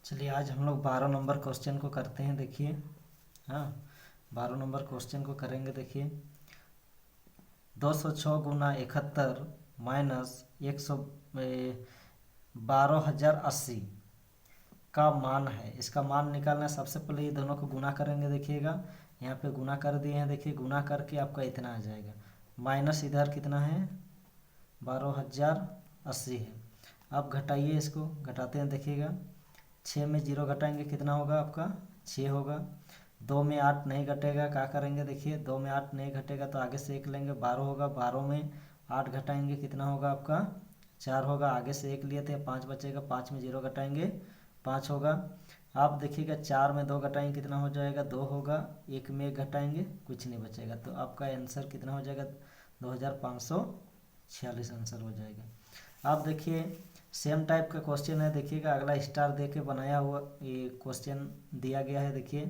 चलिए आज हम लोग 12 नंबर क्वेश्चन को करते हैं। देखिए, हाँ, 12 नंबर क्वेश्चन को करेंगे। देखिए, 206 × 71 माइनस 12,080 का मान है। इसका मान निकालना है। सबसे पहले ये दोनों को गुना करेंगे। देखिएगा, यहाँ पे गुना कर दिए हैं। देखिए, गुना करके आपका इतना आ जाएगा। माइनस इधर कितना है, 12,080 है। अब घटाइए, इसको घटाते हैं। देखिएगा, 6 में 0 घटाएंगे कितना होगा आपका, 6 होगा। 2 में 8 नहीं घटेगा, क्या करेंगे। देखिए, 2 में 8 नहीं घटेगा तो आगे से 1 लेंगे, 12 होगा। 12 में 8 घटाएंगे कितना होगा आपका, 4 होगा। आगे से 1 लिए थे, 5 बचेगा। 5 में 0 घटाएंगे, 5 होगा। आप देखिएगा, 4 में 2 घटाएंगे कितना हो जाएगा, 2 होगा। 1 में 1 घटाएंगे, कुछ नहीं बचेगा। तो आपका आंसर कितना हो जाएगा, 2,546 आंसर हो जाएगा। आप देखिए, सेम टाइप का क्वेश्चन है। देखिएगा, अगला स्टार दे के बनाया हुआ ये क्वेश्चन दिया गया है। देखिए,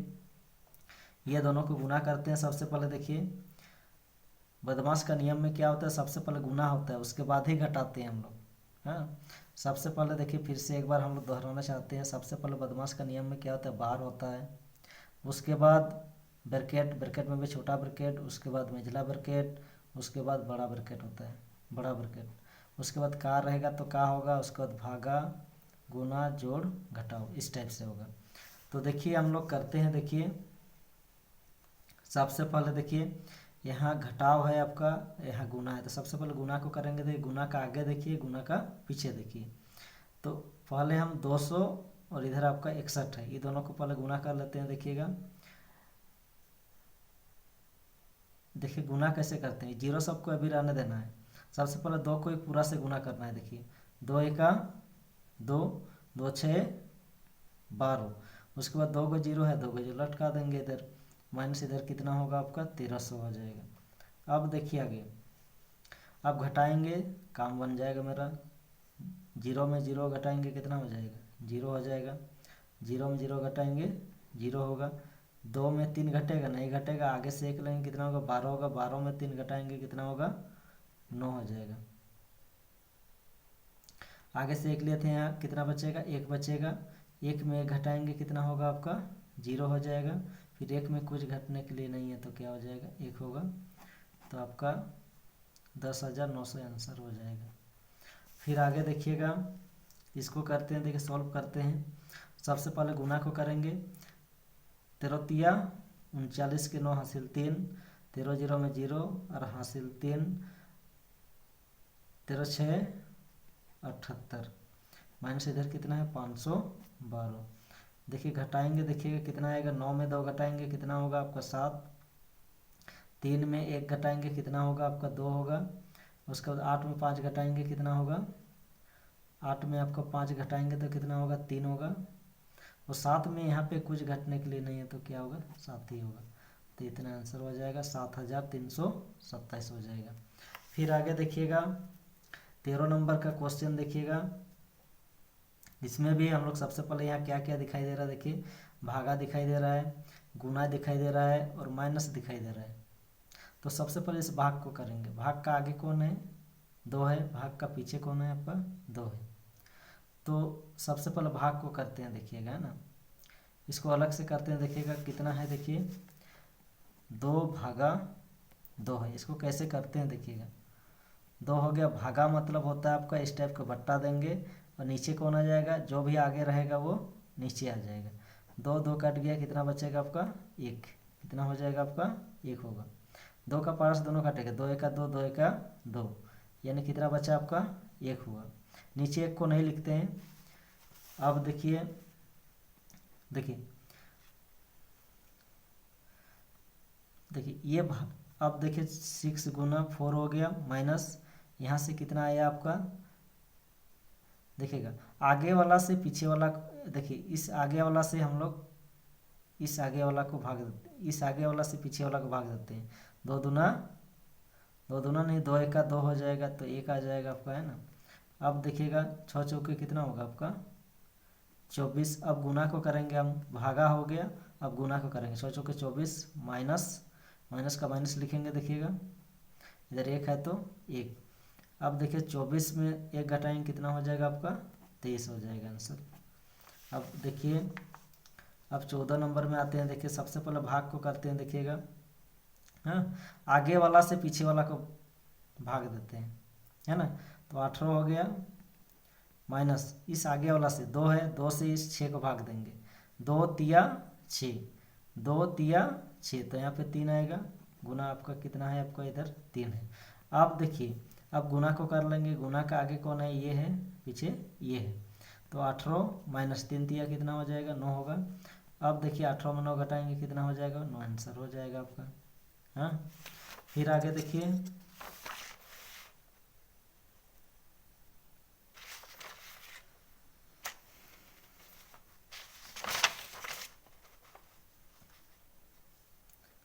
ये दोनों को गुना करते हैं। सबसे पहले देखिए, बदमाश का नियम में क्या होता है, सबसे पहले गुना होता है, उसके बाद ही घटाते हैं हम लोग। हाँ, सबसे पहले देखिए, फिर से एक बार हम लोग दोहराना चाहते हैं। सबसे पहले बदमाश का नियम में क्या होता है, बार होता है। उसके बाद ब्रैकेट, ब्रैकेट में भी छोटा ब्रैकेट, उसके बाद मंझला ब्रैकेट, उसके बाद बड़ा ब्रैकेट होता है, बड़ा ब्रैकेट। उसके बाद का रहेगा तो का होगा, उसके बाद भागा, गुना, जोड़, घटाओ, इस टाइप से होगा। तो देखिए हम लोग करते हैं। देखिए, सबसे पहले देखिए, यहाँ घटाव है आपका, यहाँ गुना है। तो सबसे पहले गुना को करेंगे। देखिए, गुना का आगे देखिए, गुना का पीछे देखिए। तो पहले हम 200 और इधर आपका 61 है, ये दोनों को पहले गुना कर लेते हैं। देखिएगा, देखिए गुना कैसे करते हैं, जीरो सबको अभी रहने देना है। सबसे पहले 2 को एक पूरा से गुना करना है। देखिए, 2 एका 2, 2 6 12। उसके बाद 2 को 0 है, 2 को 0 लटका देंगे इधर। माइनस इधर कितना होगा आपका, 1300 हो जाएगा। अब देखिए आगे, अब घटाएंगे, काम बन जाएगा मेरा। 0 में 0 घटाएंगे कितना हो जाएगा, 0 हो जाएगा। 0 में 0 घटाएंगे, 0 होगा। 2 में 3 घटेगा, नहीं घटेगा। आगे से 1 लेंगे कितना होगा, 12 होगा। 12 में 3 घटाएंगे कितना होगा, 9 हो जाएगा। आगे से 1 लिए थे, यहाँ कितना बचेगा, 1 बचेगा। 1 में 1 घटाएंगे कितना होगा आपका, 0 हो जाएगा। फिर 1 में कुछ घटने के लिए नहीं है तो क्या हो जाएगा, 1 होगा। तो आपका 10,900 आंसर हो जाएगा। फिर आगे देखिएगा, इसको करते हैं। देखिए, सॉल्व करते हैं। सबसे पहले गुना को करेंगे। 13 39 के 9 हासिल 3, 13 0 में 0 और हासिल 3, 13 6 78। माइनस इधर कितना है, 512। देखिए घटाएंगे, देखिएगा कितना आएगा। 9 में 2 घटाएंगे कितना होगा आपका, 7। 3 में 1 घटाएंगे कितना होगा आपका, 2 होगा। उसके बाद 8 में 5 घटाएंगे कितना होगा, 8 में आपका 5 घटाएंगे तो कितना होगा, 3 होगा। और 7 में यहाँ पे कुछ घटने के लिए नहीं है तो क्या होगा, 7 ही होगा। तो इतना आंसर हो जाएगा, 7,327 हो जाएगा। फिर आगे देखिएगा, 13 नंबर का क्वेश्चन देखिएगा। इसमें भी हम लोग सबसे पहले यहाँ क्या क्या दिखाई दे रहा है। देखिए, भागा दिखाई दे रहा है, गुना दिखाई दे रहा है और माइनस दिखाई दे रहा है। तो सबसे पहले इस भाग को करेंगे। भाग का आगे कौन है, 2 है। भाग का पीछे कौन है आपका, 2 है। तो सबसे पहले भाग को करते हैं। देखिएगा, है ना, इसको अलग से करते हैं। देखिएगा कितना है, देखिए 2 भागा 2 है। इसको कैसे करते हैं, देखिएगा 2 हो गया। भागा मतलब होता है आपका इस टाइप का बट्टा देंगे और नीचे कौन आ जाएगा, जो भी आगे रहेगा वो नीचे आ जाएगा। 2 2 कट गया, कितना बचेगा आपका, 1। कितना हो जाएगा आपका, 1 होगा। 2 का पास दोनों कटेगा, 2 एका 2, 2 एका 2, यानी कितना बचा आपका, 1 हुआ। नीचे 1 को नहीं लिखते हैं। अब देखिए, देखिए देखिए ये अब देखिए 6 गुना 4 हो गया। माइनस यहाँ से कितना आया आपका, देखिएगा आगे वाला से पीछे वाला। देखिए, इस आगे वाला से हम लोग इस आगे वाला को भाग देते हैं, इस आगे वाला से पीछे वाला को भाग देते हैं। 2 दूना नहीं, 2 एका 2 हो जाएगा तो 1 आ जाएगा आपका, है ना। अब देखिएगा 6 चौके कितना होगा आपका, 24। अब गुना को करेंगे हम, भागा हो गया। अब गुना को करेंगे, 6 चौके 24, माइनस माइनस का माइनस लिखेंगे। देखिएगा इधर 1 है तो 1। अब देखिए 24 में 1 घटाएंगे कितना हो जाएगा आपका, 23 हो जाएगा आंसर। अब देखिए, अब 14 नंबर में आते हैं। देखिए सबसे पहले भाग को करते हैं, देखिएगा। हाँ, आगे वाला से पीछे वाला को भाग देते हैं, है ना। तो 18 हो गया, माइनस इस आगे वाला से 2 है, 2 से इस 6 को भाग देंगे। 2 तिया 6, 2 तिया 6, तो यहाँ पे 3 आएगा। गुना आपका कितना है, आपका इधर 3 है। आप देखिए, अब गुना को कर लेंगे। गुना का आगे कौन है, ये है, पीछे ये है। तो 18 माइनस 3 तिया कितना हो जाएगा, 9 होगा। अब देखिए 18 में 9 घटाएंगे, कितना हो जाएगा, 9 आंसर हो जाएगा आपका। हाँ, फिर आगे देखिए,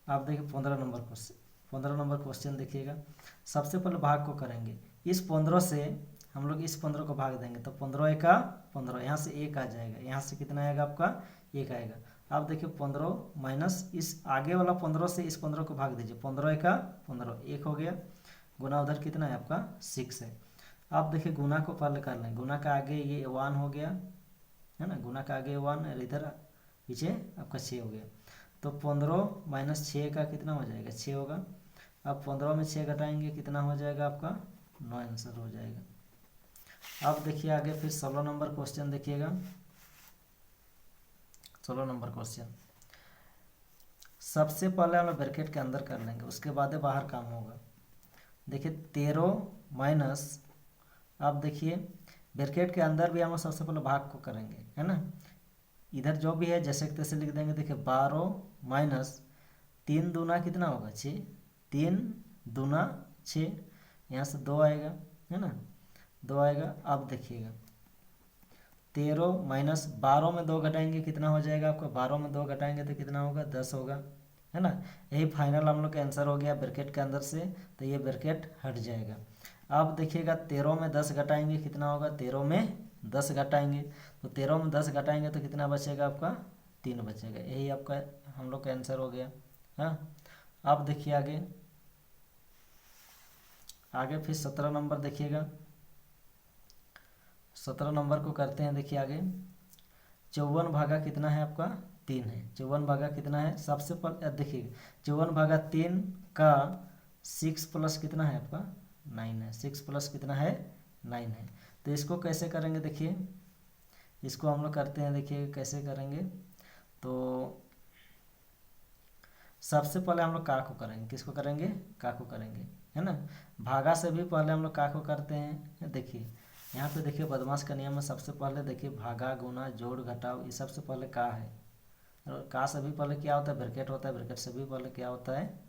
आप देखिए 15 नंबर क्वेश्चन देखिएगा। सबसे पहले भाग को करेंगे। इस 15 से हम लोग इस 15 को भाग देंगे, तो 15 एका 15, यहाँ से 1 आ जाएगा, यहाँ से कितना आएगा आपका, 1 आएगा। आप देखिए 15 माइनस इस आगे वाला 15 से इस 15 को भाग दीजिए। 15 एका 15, 1 हो गया। गुना उधर कितना है आपका, 6 है। आप देखिए गुना को पहले कर लें। गुना का आगे ये 1 हो गया, है ना। गुना का आगे 1 और इधर पीछे आपका 6 हो गया। तो 15 माइनस 6 का कितना हो जाएगा, 6 होगा। अब 15 में 6 घटाएंगे, कितना हो जाएगा आपका, 9 आंसर हो जाएगा। अब देखिए आगे फिर 16 नंबर क्वेश्चन देखिएगा। 16 नंबर क्वेश्चन सबसे पहले हम लोग ब्रैकेट के अंदर कर लेंगे, उसके बाद बाहर काम होगा। देखिए 13 माइनस, आप देखिए ब्रैकेट के अंदर भी हम लोग सबसे पहले भाग को करेंगे, है ना। इधर जो भी है जैसे तैसे लिख देंगे। देखिए 12 माइनस 3 दूना कितना होगा, 6, 3 दूना 6, यहाँ से 2 आएगा, है ना, 2 आएगा। अब देखिएगा 13 माइनस 12 में 2 घटाएंगे, कितना हो जाएगा आपका, 12 में 2 घटाएंगे तो कितना होगा, 10 होगा, है ना। यही फाइनल हम लोग का आंसर हो गया ब्रैकेट के अंदर से, तो ये ब्रैकेट हट जाएगा। अब देखिएगा 13 में 10 घटाएंगे, कितना होगा, 13 में 10 घटाएंगे, तो 13 में 10 घटाएंगे तो कितना बचेगा आपका, 3 बचेगा। यही आपका हम लोग का आंसर हो गया। हाँ, अब देखिए आगे, आगे फिर 17 नंबर देखिएगा। 17 नंबर को करते हैं। देखिए आगे 54 भागा कितना है आपका, 3 है। 54 भागा कितना है, सबसे पहले देखिए 54 भागा 3 का 6 प्लस कितना है आपका, 9 है। 6 प्लस कितना है, 9 है। तो इसको कैसे करेंगे, देखिए इसको हम लोग करते हैं। देखिए कैसे करेंगे, तो सबसे पहले हम लोग का को करेंगे। किसको करेंगे, का को करेंगे, है ना। भागा से भी पहले हम लोग का को करते हैं। देखिए यहाँ पे देखिए बदमाश का नियम है। सबसे पहले देखिए भागा गुना जोड़ घटाव, ये सबसे पहले का है। और का से भी पहले क्या होता है, ब्रैकेट होता है। ब्रैकेट से भी पहले क्या होता है,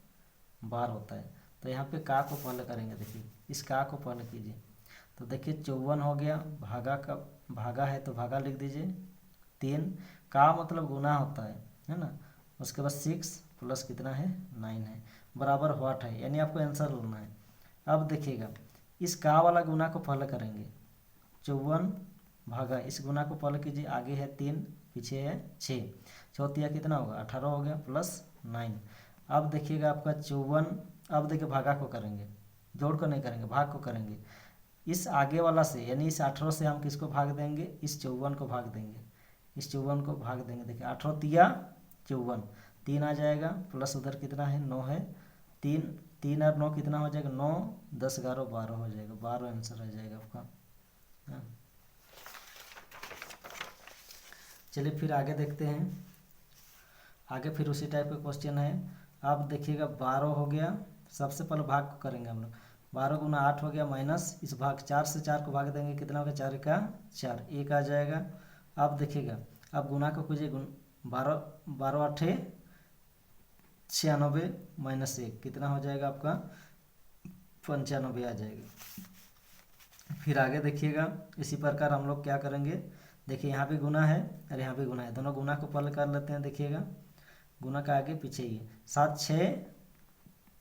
बार होता है। तो यहाँ पे का को पहले करेंगे। देखिए इस का को पहले कीजिए। तो देखिए 54 हो गया, भागा का भागा है तो भागा लिख दीजिए। 3 का मतलब गुना होता है ना। उसके बाद 6 प्लस कितना है, 9 है, बराबर व्हाट है, यानी आपको आंसर लेना है। अब देखिएगा इस का वाला गुना को पहले करेंगे। 54 भागा, इस गुना को पहले कीजिए। आगे है 3, पीछे है 6, चौथिया कितना होगा, 18 हो गया, प्लस 9। अब देखिएगा आपका 54, अब देखिए भागा को करेंगे, जोड़ को नहीं करेंगे, भाग को करेंगे। इस आगे वाला से यानी इस 18 से हम किसको भाग देंगे, इस 54 को भाग देंगे। इस 54 को भाग देंगे। देखिए 18 तिया 54, 3 आ जाएगा, प्लस उधर कितना है, 9 है। 3 और 9 कितना हो जाएगा, 9 10 11 12 हो जाएगा, 12 आंसर आ जाएगा आपका। हाँ, चलिए फिर आगे देखते हैं। आगे फिर उसी टाइप का क्वेश्चन है। आप देखिएगा 12 हो गया, सबसे पहले भाग को करेंगे हम लोग। 12 गुना 8 हो गया, माइनस इस भाग 4 से 4 को भाग देंगे, कितना हो गया, 4 का 4, 1 आ जाएगा। अब देखिएगा अब गुना को कीजिए। 12 8 96 माइनस 1 कितना हो जाएगा आपका, 95 आ जाएगा। फिर आगे देखिएगा इसी प्रकार हम लोग क्या करेंगे। देखिए यहाँ भी गुना है और यहाँ भी गुना है, दोनों गुना को पहले कर लेते हैं। देखिएगा गुना का आगे पीछे ही 7 6